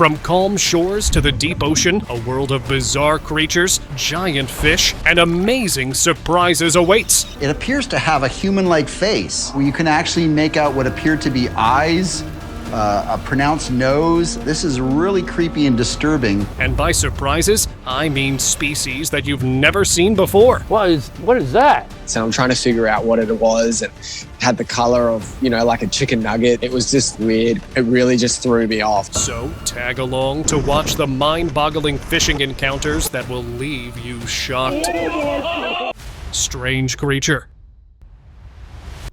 From calm shores to the deep ocean, a world of bizarre creatures, giant fish, and amazing surprises awaits. It appears to have a human-like face, where you can actually make out what appear to be eyes, a pronounced nose. This is really creepy and disturbing. And by surprises, I mean species that you've never seen before. What is that? So I'm trying to figure out what it was, and had the color of, like a chicken nugget. It was just weird. It really just threw me off. So tag along to watch the mind-boggling fishing encounters that will leave you shocked. Strange creature.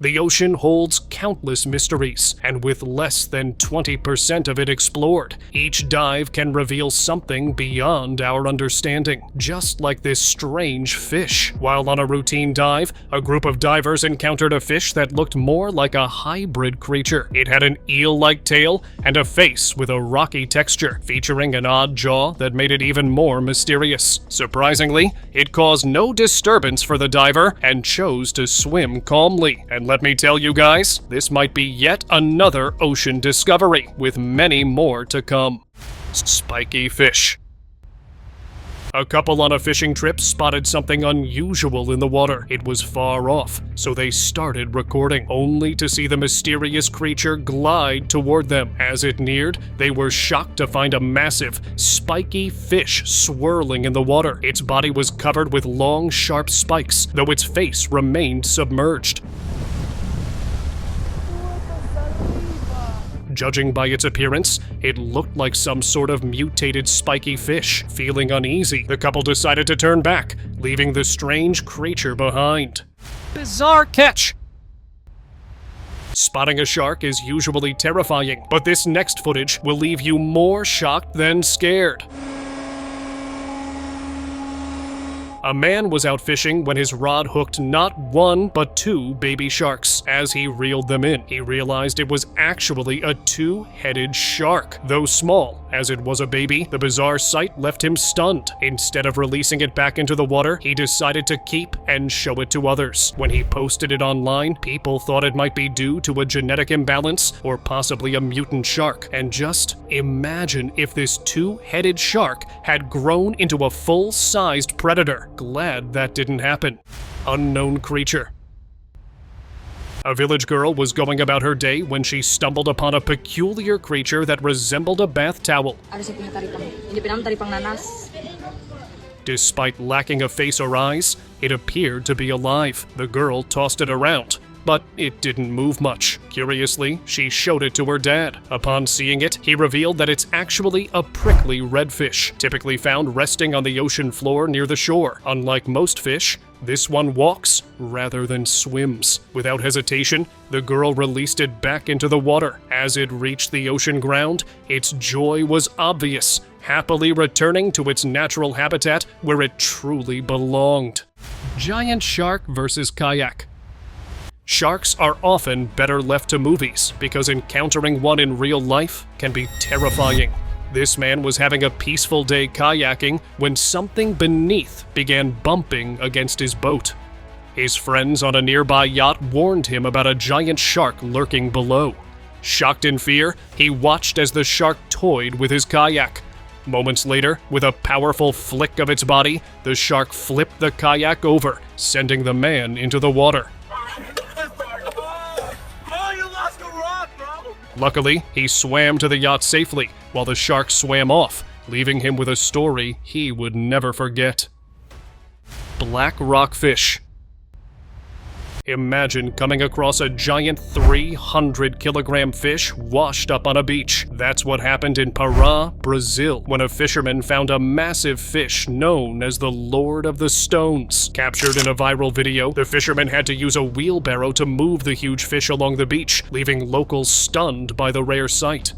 The ocean holds countless mysteries, and with less than 20% of it explored, each dive can reveal something beyond our understanding, just like this strange fish. While on a routine dive, a group of divers encountered a fish that looked more like a hybrid creature. It had an eel-like tail and a face with a rocky texture, featuring an odd jaw that made it even more mysterious. Surprisingly, it caused no disturbance for the diver and chose to swim calmly. And let me tell you guys, this might be yet another ocean discovery, with many more to come. Spiky fish. A couple on a fishing trip spotted something unusual in the water. It was far off, so they started recording, only to see the mysterious creature glide toward them. As it neared, they were shocked to find a massive, spiky fish swirling in the water. Its body was covered with long, sharp spikes, though its face remained submerged. Judging by its appearance, it looked like some sort of mutated spiky fish. Feeling uneasy, the couple decided to turn back, leaving the strange creature behind. Bizarre catch! Spotting a shark is usually terrifying, but this next footage will leave you more shocked than scared. A man was out fishing when his rod hooked not one, but two baby sharks. As he reeled them in, he realized it was actually a two-headed shark. Though small, as it was a baby, the bizarre sight left him stunned. Instead of releasing it back into the water, he decided to keep and show it to others. When he posted it online, people thought it might be due to a genetic imbalance or possibly a mutant shark. And just imagine if this two-headed shark had grown into a full-sized predator. Glad that didn't happen. Unknown creature. A village girl was going about her day when she stumbled upon a peculiar creature that resembled a bath towel. Despite lacking a face or eyes, it appeared to be alive. The girl tossed it around, but it didn't move much. Curiously, she showed it to her dad. Upon seeing it, he revealed that it's actually a prickly redfish, typically found resting on the ocean floor near the shore. Unlike most fish, this one walks rather than swims. Without hesitation, the girl released it back into the water. As it reached the ocean ground, its joy was obvious, happily returning to its natural habitat where it truly belonged. Giant shark versus kayak. Sharks are often better left to movies because encountering one in real life can be terrifying. This man was having a peaceful day kayaking when something beneath began bumping against his boat. His friends on a nearby yacht warned him about a giant shark lurking below. Shocked in fear, he watched as the shark toyed with his kayak. Moments later, with a powerful flick of its body, the shark flipped the kayak over, sending the man into the water. Luckily, he swam to the yacht safely, while the shark swam off, leaving him with a story he would never forget. Black rockfish. Imagine coming across a giant 300-kilogram fish washed up on a beach. That's what happened in Pará, Brazil, when a fisherman found a massive fish known as the Lord of the Stones. Captured in a viral video, the fisherman had to use a wheelbarrow to move the huge fish along the beach, leaving locals stunned by the rare sight.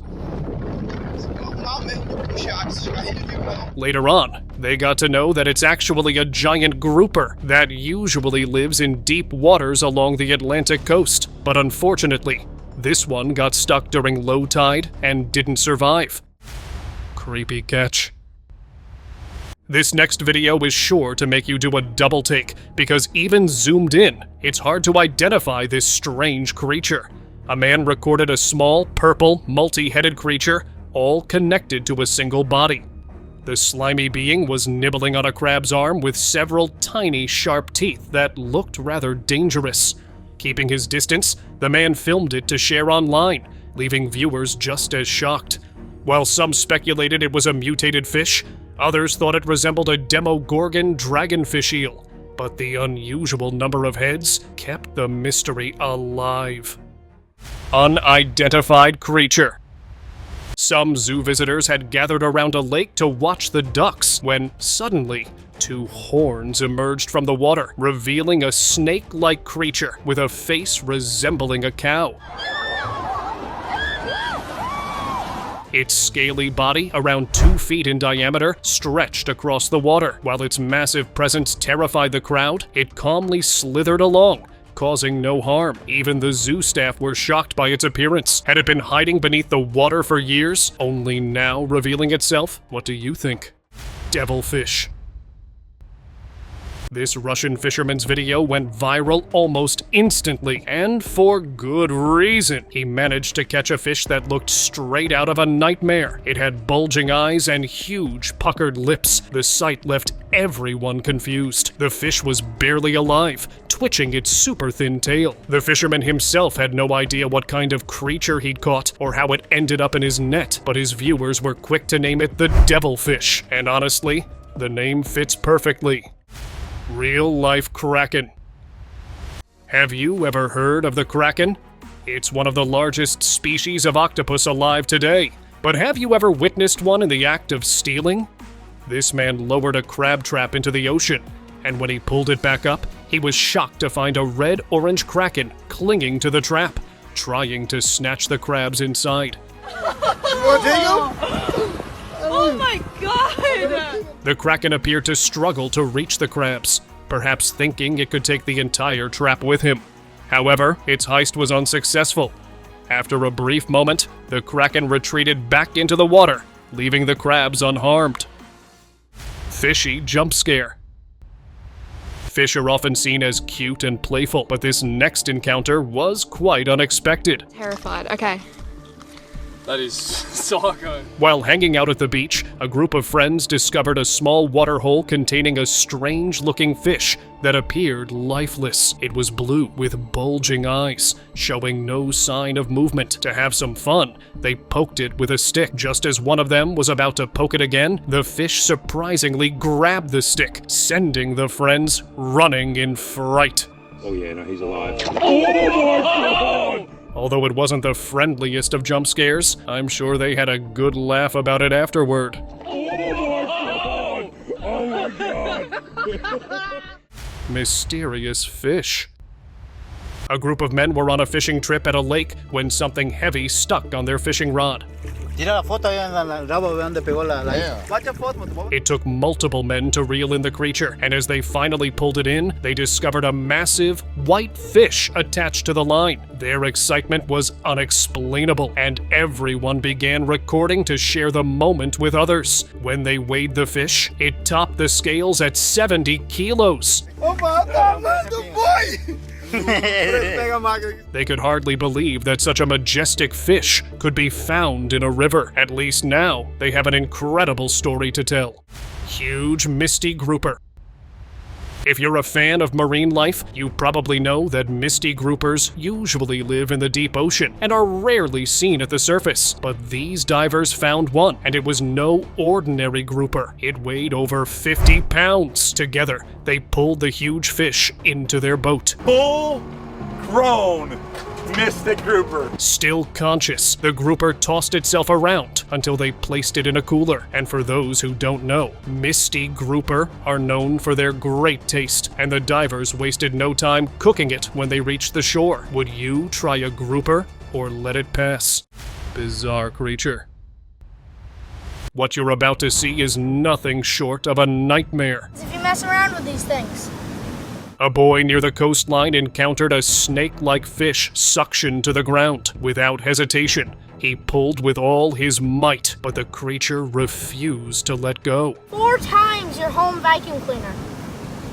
Later on, they got to know that it's actually a giant grouper that usually lives in deep waters along the Atlantic coast. But unfortunately, this one got stuck during low tide and didn't survive. Creepy catch. This next video is sure to make you do a double take, because even zoomed in, it's hard to identify this strange creature. A man recorded a small, purple, multi-headed creature all connected to a single body. The slimy being was nibbling on a crab's arm with several tiny, sharp teeth that looked rather dangerous. Keeping his distance, the man filmed it to share online, leaving viewers just as shocked. While some speculated it was a mutated fish, others thought it resembled a Demogorgon dragonfish eel. But the unusual number of heads kept the mystery alive. Unidentified creature. Some zoo visitors had gathered around a lake to watch the ducks when suddenly 2 horns emerged from the water, revealing a snake-like creature with a face resembling a cow. Its scaly body, around 2 feet in diameter, stretched across the water. While its massive presence terrified the crowd, it calmly slithered along, causing no harm. Even the zoo staff were shocked by its appearance. Had it been hiding beneath the water for years, only now revealing itself? What do you think? Devilfish. This Russian fisherman's video went viral almost instantly, and for good reason. He managed to catch a fish that looked straight out of a nightmare. It had bulging eyes and huge puckered lips. The sight left everyone confused. The fish was barely alive, twitching its super thin tail. The fisherman himself had no idea what kind of creature he'd caught or how it ended up in his net, but his viewers were quick to name it the devilfish. And honestly, the name fits perfectly. Real-life Kraken. Have you ever heard of the Kraken? It's one of the largest species of octopus alive today. But have you ever witnessed one in the act of stealing? This man lowered a crab trap into the ocean, and when he pulled it back up, he was shocked to find a red-orange Kraken clinging to the trap, trying to snatch the crabs inside. Oh my god! The Kraken appeared to struggle to reach the crabs, perhaps thinking it could take the entire trap with him. However, its heist was unsuccessful. After a brief moment, the Kraken retreated back into the water, leaving the crabs unharmed. Fishy jump scare. Fish are often seen as cute and playful, but this next encounter was quite unexpected. Terrified. Okay. That is psycho. While hanging out at the beach, a group of friends discovered a small water hole containing a strange-looking fish that appeared lifeless. It was blue with bulging eyes, showing no sign of movement. To have some fun, they poked it with a stick. Just as one of them was about to poke it again, the fish surprisingly grabbed the stick, sending the friends running in fright. Oh yeah, no, he's alive. Oh my god! Although it wasn't the friendliest of jump scares, I'm sure they had a good laugh about it afterward. Oh my god! Oh my god! Mysterious fish. A group of men were on a fishing trip at a lake when something heavy stuck on their fishing rod. It took multiple men to reel in the creature, and as they finally pulled it in, they discovered a massive white fish attached to the line. Their excitement was unexplainable, and everyone began recording to share the moment with others. When they weighed the fish, it topped the scales at 70 kilos. They could hardly believe that such a majestic fish could be found in a river. At least now, they have an incredible story to tell. Huge misty grouper. If you're a fan of marine life, you probably know that misty groupers usually live in the deep ocean and are rarely seen at the surface. But these divers found one, and it was no ordinary grouper. It weighed over 50 pounds. Together, they pulled the huge fish into their boat. Full-grown mystic grouper. Still conscious, the grouper tossed itself around until they placed it in a cooler. And for those who don't know, misty grouper are known for their great taste, and the divers wasted no time cooking it when they reached the shore. Would you try a grouper or let it pass? Bizarre creature. What you're about to see is nothing short of a nightmare. If you mess around with these things. A boy near the coastline encountered a snake-like fish suctioned to the ground. Without hesitation, he pulled with all his might, but the creature refused to let go. 4 times your home vacuum cleaner.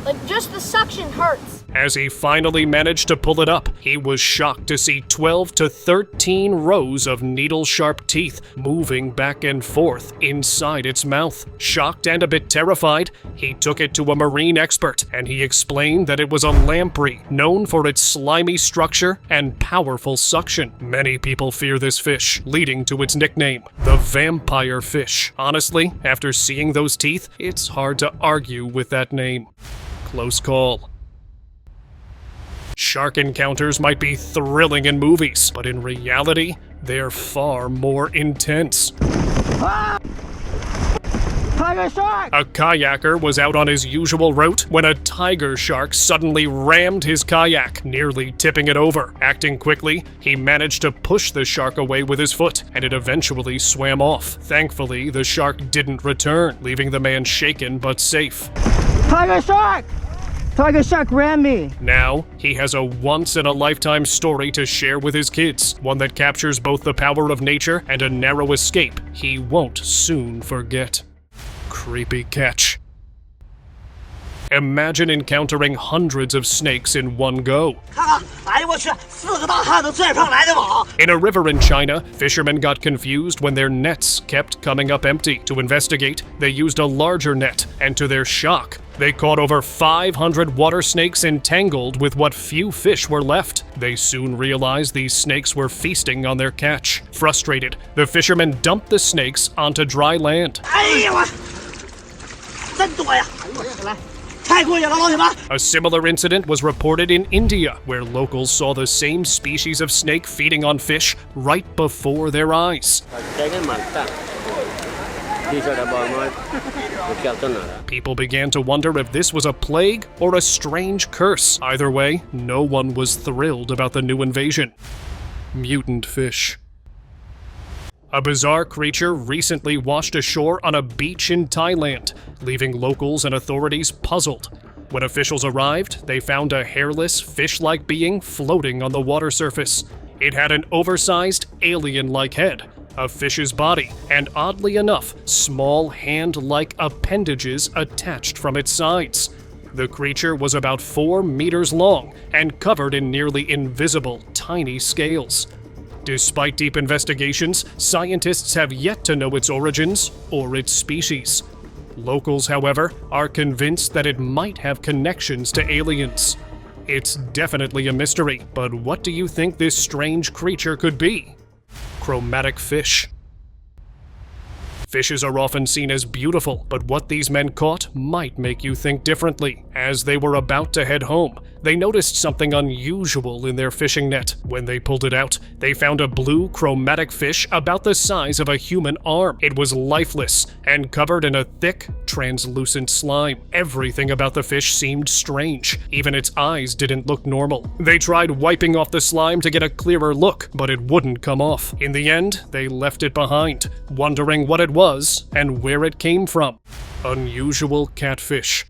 Like, just the suction hurts. As he finally managed to pull it up, he was shocked to see 12 to 13 rows of needle-sharp teeth moving back and forth inside its mouth. Shocked and a bit terrified, he took it to a marine expert, and he explained that it was a lamprey, known for its slimy structure and powerful suction. Many people fear this fish, leading to its nickname, the vampire fish. Honestly, after seeing those teeth, it's hard to argue with that name. Close call. Shark encounters might be thrilling in movies, but in reality, they're far more intense. Tiger shark! A kayaker was out on his usual route when a tiger shark suddenly rammed his kayak, nearly tipping it over. Acting quickly, he managed to push the shark away with his foot, and it eventually swam off. Thankfully, the shark didn't return, leaving the man shaken but safe. Tiger shark! Tiger shark ran me! Now, he has a once-in-a-lifetime story to share with his kids, one that captures both the power of nature and a narrow escape he won't soon forget. Creepy catch. Imagine encountering hundreds of snakes in one go. In a river in China, fishermen got confused when their nets kept coming up empty. To investigate, they used a larger net, and to their shock, they caught over 500 water snakes entangled with what few fish were left. They soon realized these snakes were feasting on their catch. Frustrated, the fishermen dumped the snakes onto dry land. A similar incident was reported in India, where locals saw the same species of snake feeding on fish right before their eyes. People began to wonder if this was a plague or a strange curse. Either way, no one was thrilled about the new invasion. Mutant fish. A bizarre creature recently washed ashore on a beach in Thailand, leaving locals and authorities puzzled. When officials arrived, they found a hairless, fish-like being floating on the water surface. It had an oversized, alien-like head, a fish's body, and oddly enough, small hand-like appendages attached from its sides. The creature was about 4 meters long and covered in nearly invisible, tiny scales. Despite deep investigations, scientists have yet to know its origins or its species. Locals, however, are convinced that it might have connections to aliens. It's definitely a mystery, but what do you think this strange creature could be? Chromatic fish. Fishes are often seen as beautiful, but what these men caught might make you think differently. As they were about to head home, they noticed something unusual in their fishing net. When they pulled it out, they found a blue chromatic fish about the size of a human arm. It was lifeless and covered in a thick, translucent slime. Everything about the fish seemed strange. Even its eyes didn't look normal. They tried wiping off the slime to get a clearer look, but it wouldn't come off. In the end, they left it behind, wondering what it was and where it came from. Unusual catfish.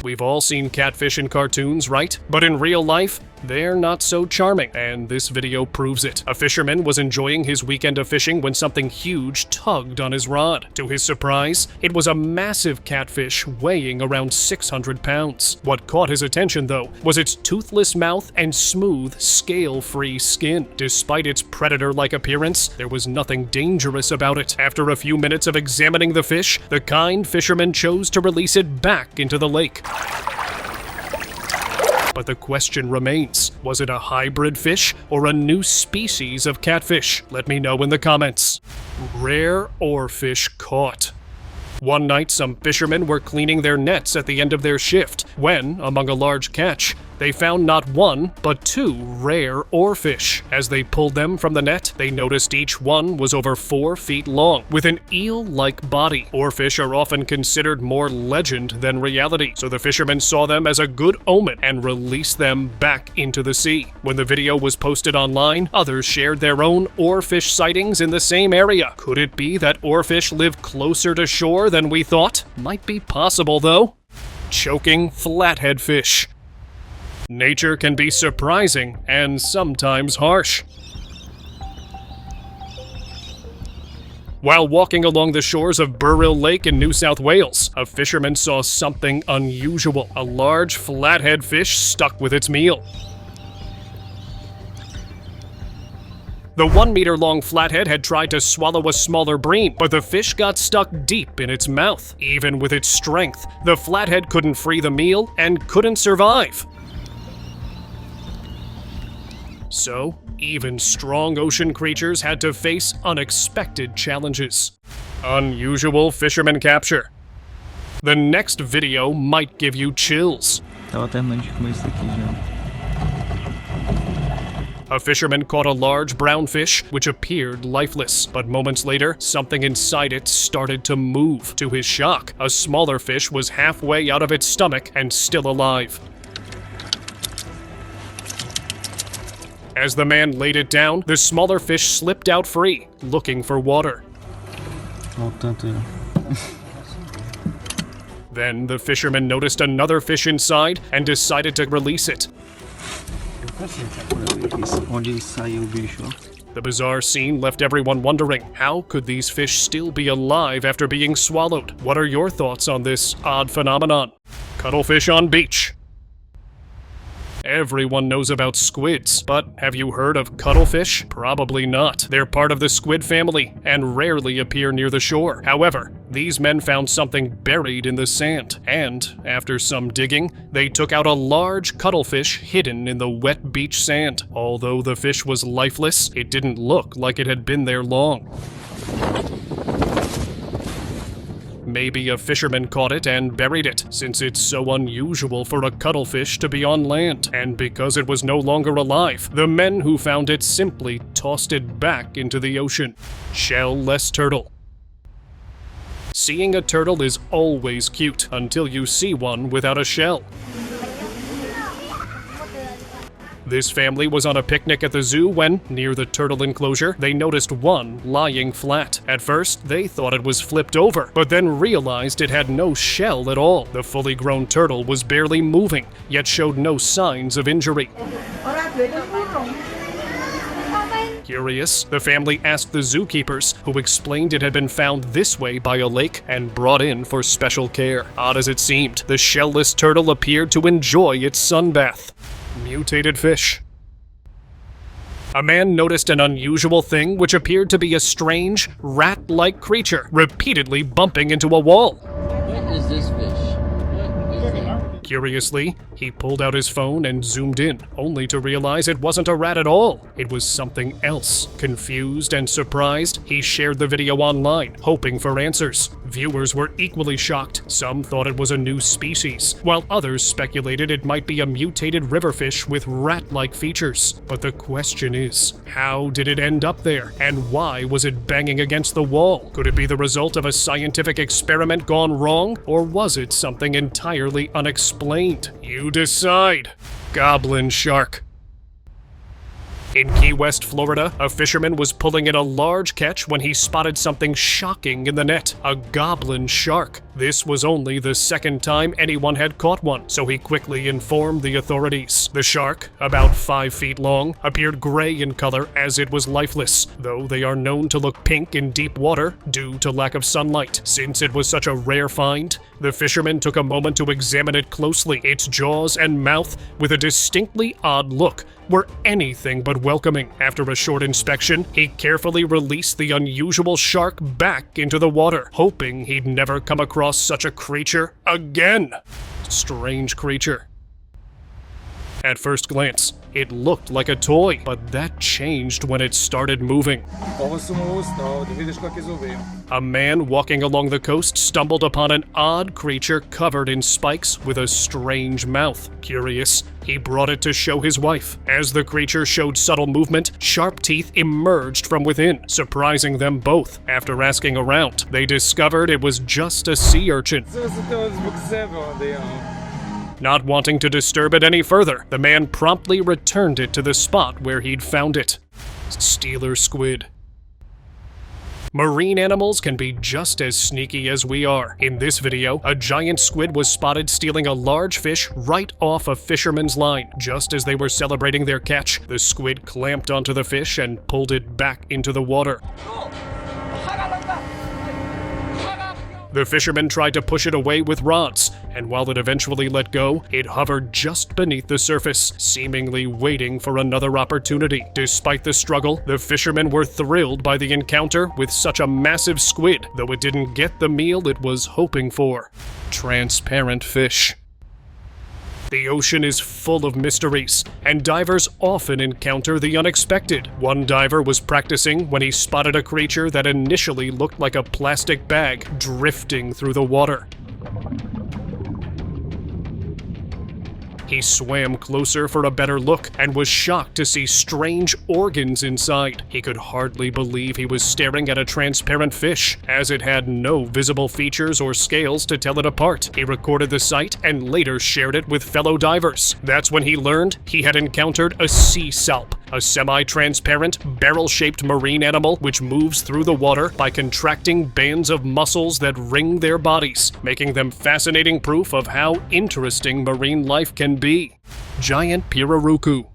We've all seen catfish in cartoons, right? But in real life, they're not so charming, and this video proves it. A fisherman was enjoying his weekend of fishing when something huge tugged on his rod. To his surprise, it was a massive catfish weighing around 600 pounds. What caught his attention, though, was its toothless mouth and smooth, scale-free skin. Despite its predator-like appearance, there was nothing dangerous about it. After a few minutes of examining the fish, the kind fisherman chose to release it back into the lake. But the question remains, was it a hybrid fish or a new species of catfish? Let me know in the comments. Rare oarfish caught. One night, some fishermen were cleaning their nets at the end of their shift when, among a large catch, they found not one, but 2 rare oarfish. As they pulled them from the net, they noticed each one was over 4 feet long, with an eel-like body. Oarfish are often considered more legend than reality, so the fishermen saw them as a good omen and released them back into the sea. When the video was posted online, others shared their own oarfish sightings in the same area. Could it be that oarfish live closer to shore than we thought? Might be possible, though. Choking flathead fish. Nature can be surprising and sometimes harsh. While walking along the shores of Burrill Lake in New South Wales, a fisherman saw something unusual: a large flathead fish stuck with its meal. The 1 meter long flathead had tried to swallow a smaller bream, but the fish got stuck deep in its mouth. Even with its strength, the flathead couldn't free the meal and couldn't survive. So, even strong ocean creatures had to face unexpected challenges. Unusual fisherman capture. The next video might give you chills. A fisherman caught a large brown fish, which appeared lifeless, but moments later, something inside it started to move. To his shock, a smaller fish was halfway out of its stomach and still alive. As the man laid it down, the smaller fish slipped out free, looking for water. Then the fisherman noticed another fish inside and decided to release it. The bizarre scene left everyone wondering, how could these fish still be alive after being swallowed? What are your thoughts on this odd phenomenon? Cuttlefish on beach. Everyone knows about squids, but have you heard of cuttlefish? Probably not. They're part of the squid family and rarely appear near the shore. However, these men found something buried in the sand, and after some digging, they took out a large cuttlefish hidden in the wet beach sand. Although the fish was lifeless, it didn't look like it had been there long. Maybe a fisherman caught it and buried it, since it's so unusual for a cuttlefish to be on land. And because it was no longer alive, the men who found it simply tossed it back into the ocean. Shell-less turtle. Seeing a turtle is always cute, until you see one without a shell. This family was on a picnic at the zoo when, near the turtle enclosure, they noticed one lying flat. At first, they thought it was flipped over, but then realized it had no shell at all. The fully grown turtle was barely moving, yet showed no signs of injury. Curious, the family asked the zookeepers, who explained it had been found this way by a lake and brought in for special care. Odd as it seemed, the shellless turtle appeared to enjoy its sunbath. Mutated fish. A man noticed an unusual thing which appeared to be a strange, rat-like creature, repeatedly bumping into a wall. What is this fish? Curiously, he pulled out his phone and zoomed in, only to realize it wasn't a rat at all. It was something else. Confused and surprised, he shared the video online, hoping for answers. Viewers were equally shocked. Some thought it was a new species, while others speculated it might be a mutated riverfish with rat-like features. But the question is, how did it end up there? And why was it banging against the wall? Could it be the result of a scientific experiment gone wrong? Or was it something entirely unexplained? You decide. Goblin shark. In Key West, Florida, a fisherman was pulling in a large catch when he spotted something shocking in the net: a goblin shark. This was only the second time anyone had caught one, so he quickly informed the authorities. The shark, about 5 feet long, appeared gray in color as it was lifeless, though they are known to look pink in deep water due to lack of sunlight. Since it was such a rare find, the fisherman took a moment to examine it closely. Its jaws and mouth, with a distinctly odd look, were anything but welcoming. After a short inspection, he carefully released the unusual shark back into the water, hoping he'd never come across such a creature again. Strange creature. At first glance, it looked like a toy, but that changed when it started moving. A man walking along the coast stumbled upon an odd creature covered in spikes with a strange mouth. Curious, he brought it to show his wife. As the creature showed subtle movement, sharp teeth emerged from within, surprising them both. After asking around, they discovered it was just a sea urchin. Not wanting to disturb it any further, the man promptly returned it to the spot where he'd found it. Stealer squid. Marine animals can be just as sneaky as we are. In this video, a giant squid was spotted stealing a large fish right off a fisherman's line. Just as they were celebrating their catch, the squid clamped onto the fish and pulled it back into the water. The fisherman tried to push it away with rods, and while it eventually let go, it hovered just beneath the surface, seemingly waiting for another opportunity. Despite the struggle, the fishermen were thrilled by the encounter with such a massive squid, though it didn't get the meal it was hoping for. Transparent fish. The ocean is full of mysteries, and divers often encounter the unexpected. One diver was practicing when he spotted a creature that initially looked like a plastic bag drifting through the water. He swam closer for a better look and was shocked to see strange organs inside. He could hardly believe he was staring at a transparent fish, as it had no visible features or scales to tell it apart. He recorded the sight and later shared it with fellow divers. That's when he learned he had encountered a sea salp, a semi-transparent, barrel-shaped marine animal which moves through the water by contracting bands of muscles that ring their bodies, making them fascinating proof of how interesting marine life can be. Giant pirarucu.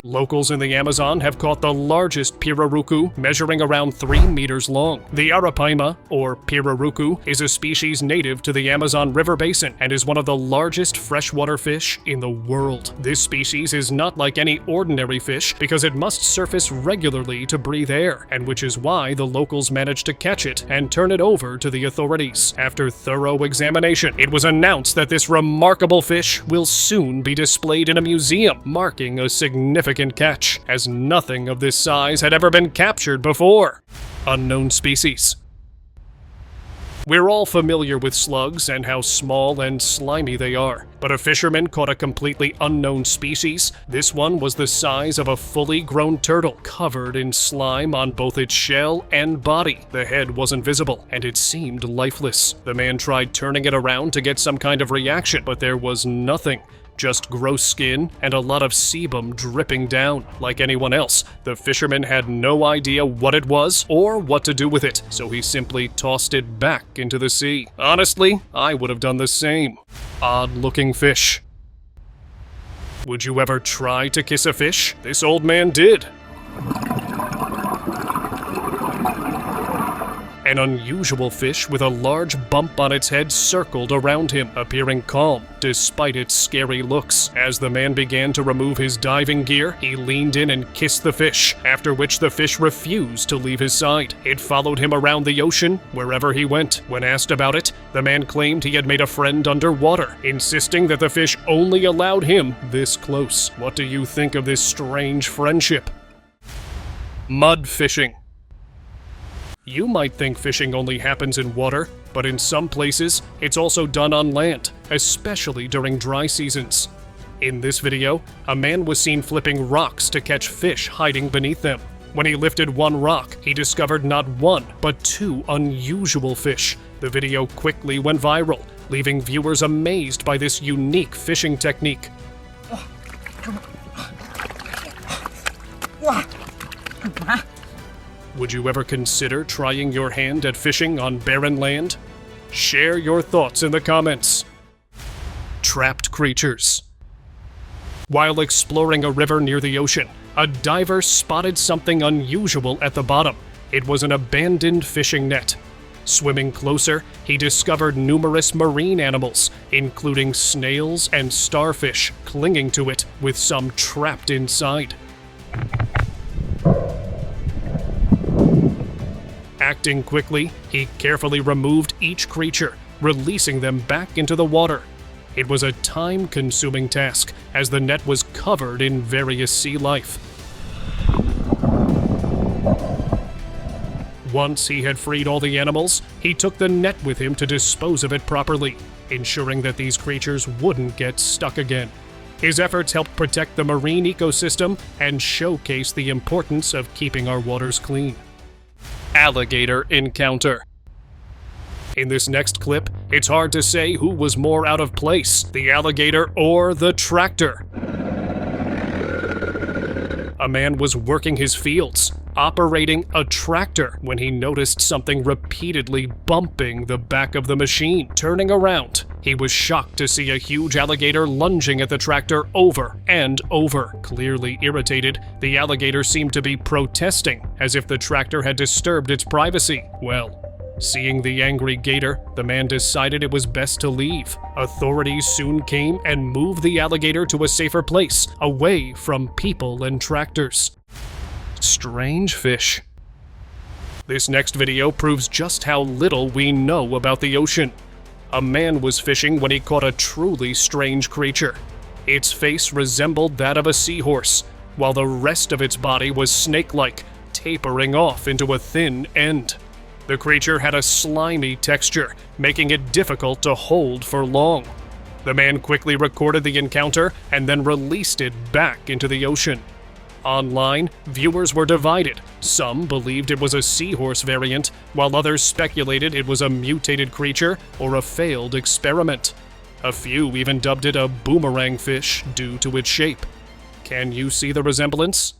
Locals in the Amazon have caught the largest pirarucu, measuring around 3 meters long. The arapaima, or pirarucu, is a species native to the Amazon River basin and is one of the largest freshwater fish in the world. This species is not like any ordinary fish because it must surface regularly to breathe air, and which is why the locals managed to catch it and turn it over to the authorities. After thorough examination, it was announced that this remarkable fish will soon be displayed in a museum, marking a significant catch, as nothing of this size had ever been captured before. Unknown species. We're all familiar with slugs and how small and slimy they are, but a fisherman caught a completely unknown species. This one was the size of a fully grown turtle, covered in slime on both its shell and body. The head wasn't visible, and it seemed lifeless. The man tried turning it around to get some kind of reaction, but there was nothing. Just gross skin and a lot of sebum dripping down. Like anyone else, the fisherman had no idea what it was or what to do with it, so he simply tossed it back into the sea. Honestly, I would have done the same. Odd-looking fish. Would you ever try to kiss a fish? This old man did. An unusual fish with a large bump on its head circled around him, appearing calm despite its scary looks. As the man began to remove his diving gear, he leaned in and kissed the fish, after which the fish refused to leave his side. It followed him around the ocean wherever he went. When asked about it, the man claimed he had made a friend underwater, insisting that the fish only allowed him this close. What do you think of this strange friendship? Mud fishing. You might think fishing only happens in water, but in some places, it's also done on land, especially during dry seasons. In this video, a man was seen flipping rocks to catch fish hiding beneath them. When he lifted one rock, he discovered not one, but 2 unusual fish. The video quickly went viral, leaving viewers amazed by this unique fishing technique. Would you ever consider trying your hand at fishing on barren land? Share your thoughts in the comments. Trapped creatures. While exploring a river near the ocean, a diver spotted something unusual at the bottom. It was an abandoned fishing net. Swimming closer, he discovered numerous marine animals, including snails and starfish, clinging to it, with some trapped inside. Acting quickly, he carefully removed each creature, releasing them back into the water. It was a time-consuming task, as the net was covered in various sea life. Once he had freed all the animals, he took the net with him to dispose of it properly, ensuring that these creatures wouldn't get stuck again. His efforts helped protect the marine ecosystem and showcase the importance of keeping our waters clean. Alligator encounter. In this next clip, it's hard to say who was more out of place, the alligator or the tractor. A man was working his fields, operating a tractor, when he noticed something repeatedly bumping the back of the machine. Turning around, he was shocked to see a huge alligator lunging at the tractor over and over. Clearly irritated, the alligator seemed to be protesting, as if the tractor had disturbed its privacy. Well, Seeing the angry gator, the man decided it was best to leave. Authorities soon came and moved the alligator to a safer place, away from people and tractors. Strange fish. This next video proves just how little we know about the ocean. A man was fishing when he caught a truly strange creature. Its face resembled that of a seahorse, while the rest of its body was snake-like, tapering off into a thin end. The creature had a slimy texture, making it difficult to hold for long. The man quickly recorded the encounter and then released it back into the ocean. Online, viewers were divided. Some believed it was a seahorse variant, while others speculated it was a mutated creature or a failed experiment. A few even dubbed it a boomerang fish due to its shape. Can you see the resemblance?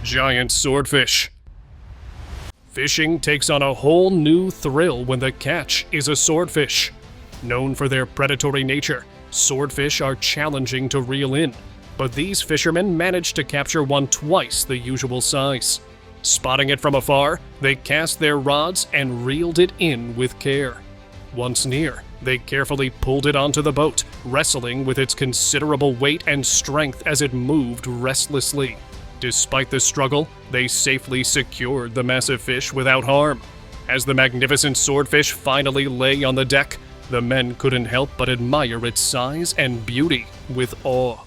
Giant swordfish. Fishing takes on a whole new thrill when the catch is a swordfish. Known for their predatory nature, swordfish are challenging to reel in. But these fishermen managed to capture one twice the usual size. Spotting it from afar, they cast their rods and reeled it in with care. Once near, they carefully pulled it onto the boat, wrestling with its considerable weight and strength as it moved restlessly. Despite the struggle, they safely secured the massive fish without harm. As the magnificent swordfish finally lay on the deck, the men couldn't help but admire its size and beauty with awe.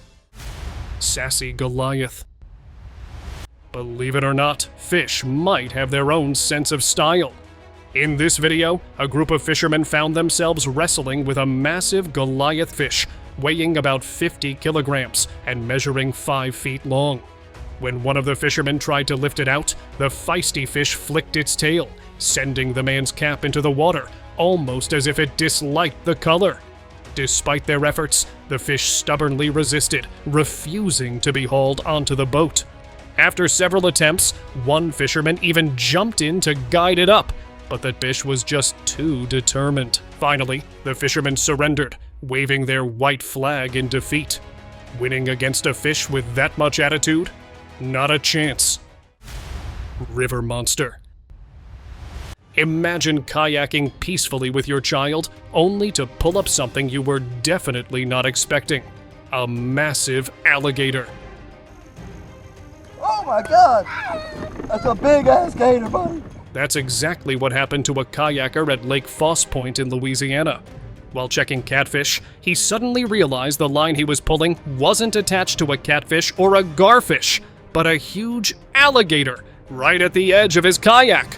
Sassy Goliath. Believe it or not, fish might have their own sense of style. In this video, a group of fishermen found themselves wrestling with a massive Goliath fish, weighing about 50 kilograms and measuring 5 feet long. When one of the fishermen tried to lift it out, the feisty fish flicked its tail, sending the man's cap into the water, almost as if it disliked the color. Despite their efforts, the fish stubbornly resisted, refusing to be hauled onto the boat. After several attempts, one fisherman even jumped in to guide it up, but the fish was just too determined. Finally, the fishermen surrendered, waving their white flag in defeat. Winning against a fish with that much attitude? Not a chance. River monster. Imagine kayaking peacefully with your child, only to pull up something you were definitely not expecting. A massive alligator. Oh my god! That's a big ass gator, buddy! That's exactly what happened to a kayaker at Lake Foss Point in Louisiana. While checking catfish, he suddenly realized the line he was pulling wasn't attached to a catfish or a garfish, but a huge alligator right at the edge of his kayak.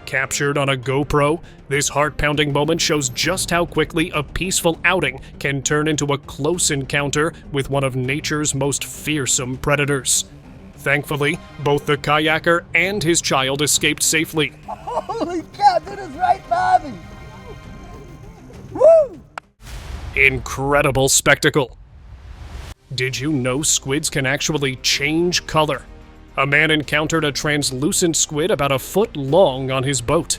Captured on a GoPro, this heart-pounding moment shows just how quickly a peaceful outing can turn into a close encounter with one of nature's most fearsome predators. Thankfully, both the kayaker and his child escaped safely. Holy cow, that is right by me! Woo! Incredible spectacle. Did you know squids can actually change color? A man encountered a translucent squid about a foot long on his boat,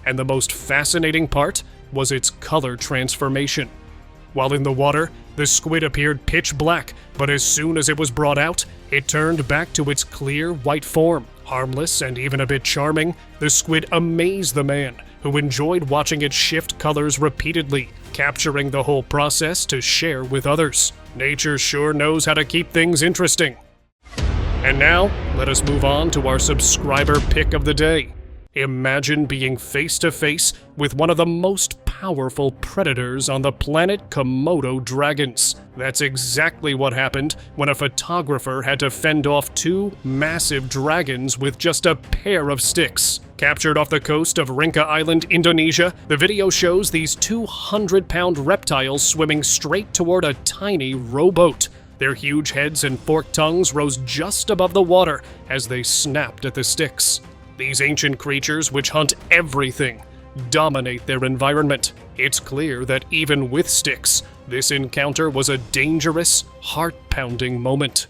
and the most fascinating part was its color transformation. While in the water, the squid appeared pitch black, but as soon as it was brought out, it turned back to its clear white form. Harmless and even a bit charming, the squid amazed the man, who enjoyed watching it shift colors repeatedly, capturing the whole process to share with others. Nature sure knows how to keep things interesting. And now, let us move on to our subscriber pick of the day. Imagine being face to face with one of the most powerful predators on the planet, Komodo dragons. That's exactly what happened when a photographer had to fend off 2 massive dragons with just a pair of sticks. Captured off the coast of Rinca Island, Indonesia, the video shows these 200-pound reptiles swimming straight toward a tiny rowboat. Their huge heads and forked tongues rose just above the water as they snapped at the sticks. These ancient creatures, which hunt everything, dominate their environment. It's clear that even with sticks, this encounter was a dangerous, heart-pounding moment.